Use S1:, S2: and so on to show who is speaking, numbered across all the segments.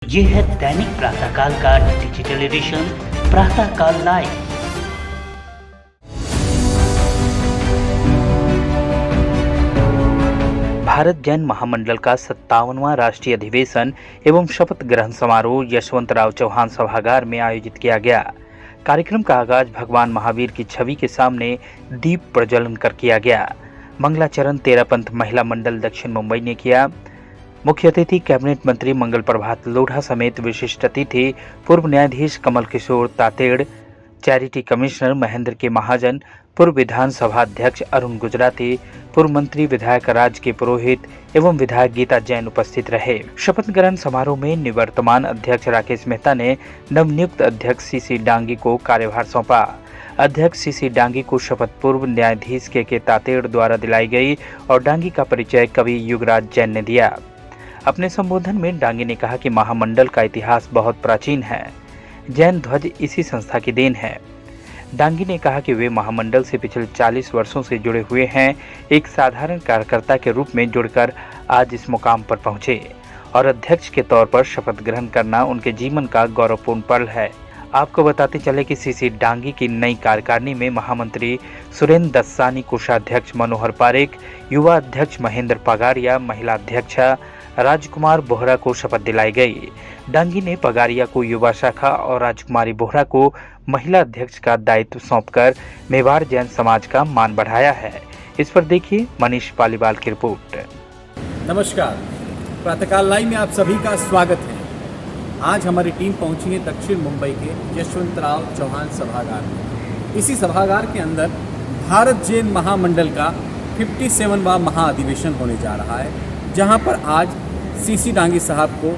S1: ये है दैनिक प्रातःकाल का डिजिटल एडिशन प्रातःकाल लाइव। भारत जैन महामंडल का 57वां राष्ट्रीय अधिवेशन एवं शपथ ग्रहण समारोह यशवंतराव चौहान सभागार में आयोजित किया गया। कार्यक्रम का आगाज भगवान महावीर की छवि के सामने दीप प्रज्वलन कर किया गया। मंगलाचरण तेरापंथ महिला मंडल दक्षिण मुंबई ने किया। मुख्य अतिथि कैबिनेट मंत्री मंगल प्रभात लोढ़ा समेत विशिष्ट अतिथि पूर्व न्यायाधीश कमल किशोर तातेड़, चैरिटी कमिश्नर महेंद्र के महाजन, पूर्व विधानसभा अध्यक्ष अरुण गुजराती, पूर्व मंत्री विधायक राज के पुरोहित एवं विधायक गीता जैन उपस्थित रहे। शपथ ग्रहण समारोह में निवर्तमान अध्यक्ष राकेश मेहता ने नवनियुक्त अध्यक्ष सीसी डांगी को कार्यभार सौंपा। अध्यक्ष सीसी डांगी को शपथ पूर्व न्यायाधीश के तातेड़ द्वारा दिलाई गई और डांगी का परिचय कवि युगराज जैन ने दिया। अपने संबोधन में डांगी ने कहा कि महामंडल का इतिहास बहुत प्राचीन है। जैन ध्वज इसी संस्था की देन है। डांगी ने कहा कि वे महामंडल से पिछले 40 वर्षों से जुड़े हुए हैं। एक साधारण कार्यकर्ता के रूप में जुड़कर आज इस मुकाम पर पहुंचे और अध्यक्ष के तौर पर शपथ ग्रहण करना उनके जीवन का गौरवपूर्ण पल है। आपको बताते चले कि सीसी डांगी की नई कार्यकारिणी में महामंत्री सुरेंद्र दस्सानी, कोषाध्यक्ष मनोहर पारेख, युवा अध्यक्ष महेंद्र पगारिया, महिला अध्यक्षा राजकुमार बोहरा को शपथ दिलाई गई। डांगी ने पगारिया को युवा शाखा और राजकुमारी बोहरा को महिला अध्यक्ष का दायित्व सौंपकर मेवाड़ जैन समाज का मान बढ़ाया है। इस पर देखिए मनीष पालीवाल की रिपोर्ट।
S2: नमस्कार, प्रातःकाल लाइव में आप सभी का स्वागत है। आज हमारी टीम पहुंची है दक्षिण मुंबई के यशवंतराव चौहान सभागार में। इसी सभागार के अंदर भारत जैन महामंडल का 57वां महाअधिवेशन होने जा रहा है, जहां पर आज सीसी डांगी साहब को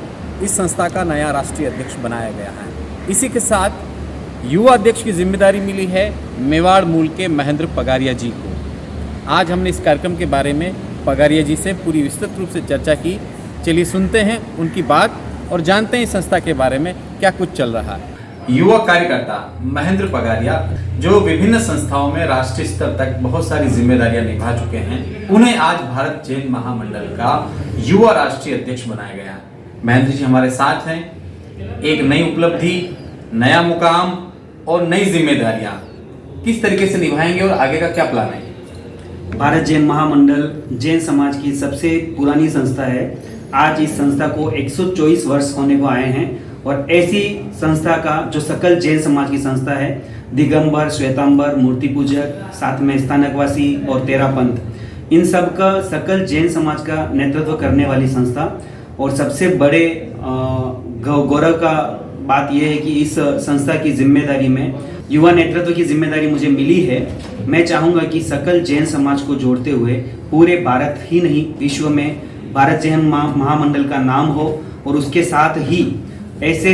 S2: इस संस्था का नया राष्ट्रीय अध्यक्ष बनाया गया है। इसी के साथ युवा अध्यक्ष की जिम्मेदारी मिली है मेवाड़ मूल के महेंद्र पगारिया जी को। आज हमने इस कार्यक्रम के बारे में पगारिया जी से पूरी विस्तृत रूप से चर्चा की। चलिए सुनते हैं उनकी बात और जानते हैं इस संस्था के बारे में क्या कुछ चल रहा है। युवा कार्यकर्ता महेंद्र पगारिया, जो विभिन्न संस्थाओं में राष्ट्रीय स्तर तक बहुत सारी जिम्मेदारियां निभा चुके हैं, उन्हें आज भारत जैन महामंडल का युवा राष्ट्रीय अध्यक्ष बनाया गया। महेंद्र जी हमारे साथ हैं। एक नई उपलब्धि, नया मुकाम और नई जिम्मेदारियां किस तरीके से निभाएंगे और आगे का क्या प्लान है?
S3: भारत जैन महामंडल जैन समाज की सबसे पुरानी संस्था है। आज इस संस्था को 124 वर्ष होने को आए हैं और ऐसी संस्था का जो सकल जैन समाज की संस्था है, दिगंबर, श्वेतांबर, मूर्ति पूजक, साथ में स्थानकवासी और तेरापंथ, इन सब का सकल जैन समाज का नेतृत्व करने वाली संस्था। और सबसे बड़े गौरव का बात यह है कि इस संस्था की जिम्मेदारी में युवा नेतृत्व की जिम्मेदारी मुझे मिली है। मैं चाहूँगा कि सकल जैन समाज को जोड़ते हुए पूरे भारत ही नहीं विश्व में भारत जैन महामंडल का नाम हो और उसके साथ ही ऐसे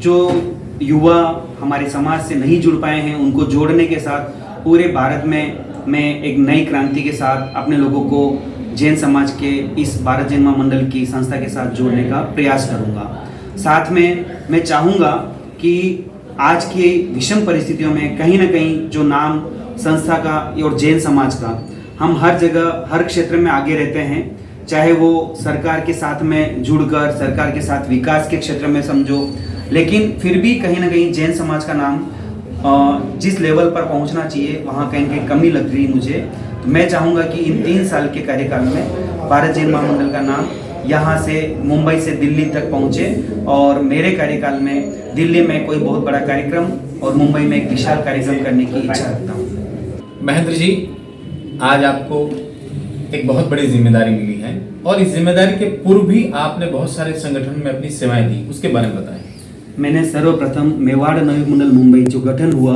S3: जो युवा हमारे समाज से नहीं जुड़ पाए हैं उनको जोड़ने के साथ पूरे भारत में मैं एक नई क्रांति के साथ अपने लोगों को जैन समाज के इस भारत जैन महामंडल की संस्था के साथ जोड़ने का प्रयास करूंगा। साथ में मैं चाहूँगा कि आज की विषम परिस्थितियों में कहीं ना कहीं जो नाम संस्था का और जैन समाज का, हम हर जगह हर क्षेत्र में आगे रहते हैं, चाहे वो सरकार के साथ में जुड़कर सरकार के साथ विकास के क्षेत्र में समझो, लेकिन फिर भी कहीं ना कहीं जैन समाज का नाम जिस लेवल पर पहुंचना चाहिए वहाँ कहीं कहीं कमी लग रही मुझे। तो मैं चाहूँगा कि इन 3 साल के कार्यकाल में भारत जैन महामंडल का नाम यहाँ से मुंबई से दिल्ली तक पहुँचे और मेरे कार्यकाल में दिल्ली में कोई बहुत बड़ा कार्यक्रम और मुंबई में एक विशाल कार्यक्रम करने की इच्छा रखता हूँ।
S2: महेंद्र जी, आज आपको एक बहुत बड़ी जिम्मेदारी मिली है और इस जिम्मेदारी के पूर्व भी आपने बहुत सारे संगठन में अपनी सेवाएं दी, उसके बारे में बताएं।
S3: मैंने सर्वप्रथम मेवाड़ नवयुग मंडल मुंबई जो गठन हुआ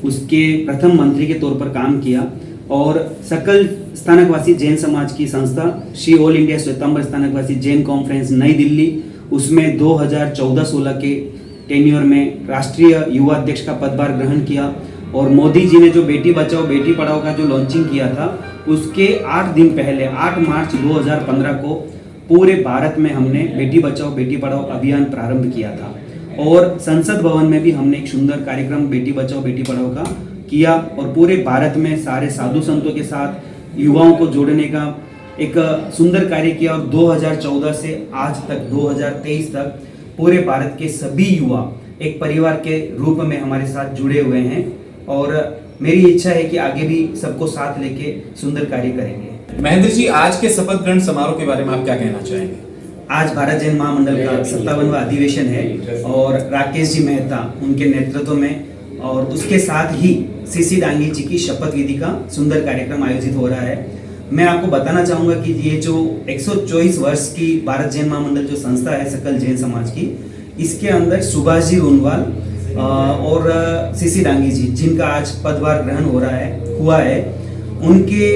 S3: उसके प्रथम मंत्री के तौर पर काम किया और सकल स्थानकवासी जैन समाज की संस्था Shri all India Shwetambar Sthanakvasi Jain conference New Delhi, उसमें 2014-16 के टेन्योर में राष्ट्रीय युवा अध्यक्ष का पदभार ग्रहण किया और मोदी जी ने जो बेटी बचाओ बेटी पढ़ाओ का जो लॉन्चिंग किया था उसके 8 दिन पहले 8 मार्च 2015 को पूरे भारत में हमने बेटी बचाओ बेटी पढ़ाओ अभियान प्रारंभ किया था और संसद भवन में भी हमने एक सुंदर कार्यक्रम बेटी बचाओ बेटी पढ़ाओ का किया और पूरे भारत में सारे साधु संतों के साथ युवाओं को जोड़ने का एक सुंदर कार्य किया और 2014 से आज तक 2023 तक पूरे भारत के सभी युवा एक परिवार के रूप में हमारे साथ जुड़े हुए हैं और मेरी इच्छा है कि आगे भी सबको साथ लेके सुंदर कार्य करेंगे।
S2: महेंद्र जी, आज के शपथ ग्रहण समारोह के बारे में आप क्या कहना चाहेंगे?
S3: आज भारत जैन महामंडल का 57वां अधिवेशन है और राकेश जी मेहता उनके नेतृत्व में और उसके साथ ही सीसी डांगी जी की शपथ विधि का सुंदर कार्यक्रम आयोजित हो रहा है। मैं आपको बताना चाहूँगा कि ये जो 124 वर्ष की भारत जैन महामंडल जो संस्था है सकल जैन समाज की, इसके अंदर सुभाष जी रोनवाल और सीसी डांगी जी जिनका आज पदभार ग्रहण हुआ है, उनके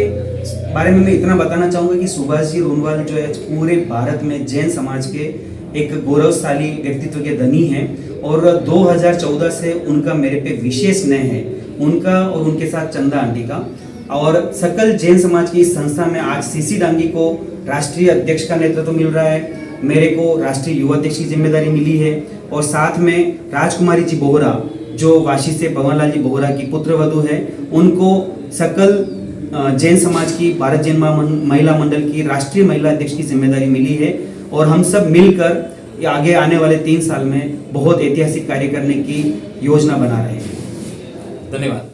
S3: बारे में मैं इतना बताना चाहूँगा कि सुभाष जी रोनवाल जो है पूरे भारत में जैन समाज के एक गौरवशाली व्यक्तित्व के धनी हैं और 2014 से उनका मेरे पे विशेष स्नेह है, उनका और उनके साथ चंदा आंटी का। और सकल जैन समाज की इस संस्था में आज सीसी डांगी को राष्ट्रीय अध्यक्ष का नेतृत्व मिल रहा है, मेरे को राष्ट्रीय युवा अध्यक्ष की जिम्मेदारी मिली है और साथ में राजकुमारी जी बोहरा जो वाशी से भवनलाल जी बोहरा की पुत्रवधू है, उनको सकल जैन समाज की भारत जैन महिला मंडल की राष्ट्रीय महिला अध्यक्ष की जिम्मेदारी मिली है और हम सब मिलकर आगे आने वाले 3 साल में बहुत ऐतिहासिक कार्य करने की योजना बना रहे हैं।
S2: धन्यवाद।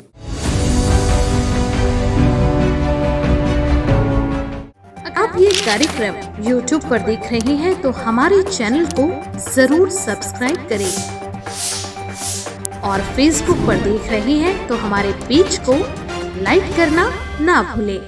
S4: आप ये कार्यक्रम YouTube पर देख रहे हैं तो हमारे चैनल को जरूर सब्सक्राइब करें और Facebook पर देख रहे हैं तो हमारे पेज को लाइक करना ना भूलें।